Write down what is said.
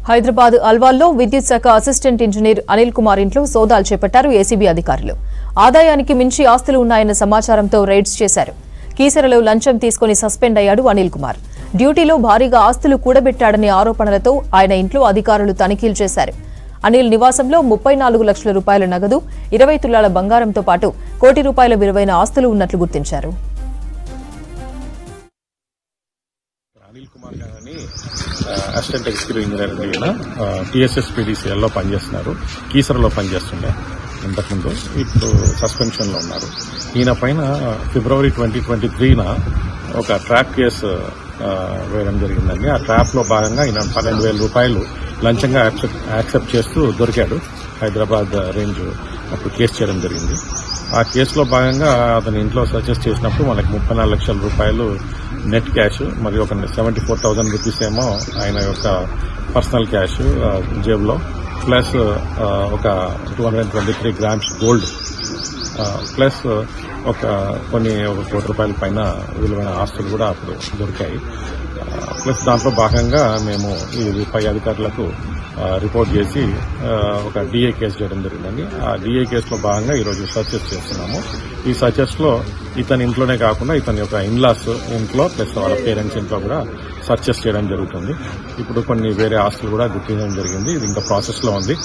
హైదరాబాద్ అల్వాల్లో విద్యుత్ శాఖ assistant engineer Anil Kumar ఇంట్లో సోదాలు చేపట్టారు ఏసీబీ అధికారులు. ఆదాయానికి మించి ఆస్తులు ఉన్నాయన్న సమాచారంతో రైడ్స్ చేశారు. కీసరలో లంచం తీసుకుని సస్పెండ్ అయ్యాడు అనిల్ కుమార్. డ్యూటీలో భారీగా ఆస్తులు కూడబెట్టాడనే ఆరోపణలతో ఆయన ఇంట్లో అధికారులు తనిఖీలు చేశారు. అనిల్ నివాసంలో 34 లక్షల రూపాయల నగదు, 20 తులాల బంగారంతో పాటు ₹1 కోటి విలువైన ఆస్తులు ఉన్నట్లు గుర్తించారు. అనిల్ కుమార్ గారని అసిస్టెంట్ ఎగ్జిక్యూటివ్ ఇంజనీర్ అయిన TSSPDCL పనిచేస్తున్నారు. కీసరలో పనిచేస్తుండే ఇంతకుముందు. ఇప్పుడు సస్పెన్షన్ లో ఉన్నారు. ఈయన పైన ఫిబ్రవరి 2023 ఒక ట్రాప్ కేసు వేయడం జరిగిందండి. ఆ ట్రాప్ లో భాగంగా ఈయన 12,000 రూపాయలు లంచంగా యాక్సెప్ట్ చేస్తూ దొరికాడు. హైదరాబాద్ రేంజ్ అప్పుడు కేసు చేయడం జరిగింది. ఆ కేసులో భాగంగా అతని ఇంట్లో సర్చెస్ చేసినప్పుడు మనకి 34 లక్షల రూపాయలు నెట్ క్యాష్, మరియు ఒక 74,000 రూపీస్ ఏమో ఆయన యొక్క పర్సనల్ క్యాష్ జేబులో, ప్లస్ ఒక 223 గ్రామ్స్ గోల్డ్, ప్లస్ ఒక ₹1 కోటి పైన విలువైన ఆస్తులు కూడా అప్పుడు దొరికాయి. ప్లస్ దాంట్లో భాగంగా మేము ఈ పై అధికారులకు రిపోర్ట్ చేసి ఒక DA కేసు చేయడం జరిగిందండి. ఆ DA కేసులో భాగంగా ఈరోజు సర్చెస్ చేస్తున్నాము. ఈ సర్చెస్ లో ఇతని ఇంట్లోనే కాకుండా ఇతని యొక్క ఇన్లాస్ ఇంట్లో, ప్లస్ వాళ్ళ పేరెంట్స్ ఇంట్లో కూడా సర్చెస్ చేయడం జరుగుతుంది. ఇప్పుడు కొన్ని వేరే ఆస్తులు కూడా గుర్తించడం జరిగింది. ఇది ఇంకా ప్రాసెస్ లో ఉంది.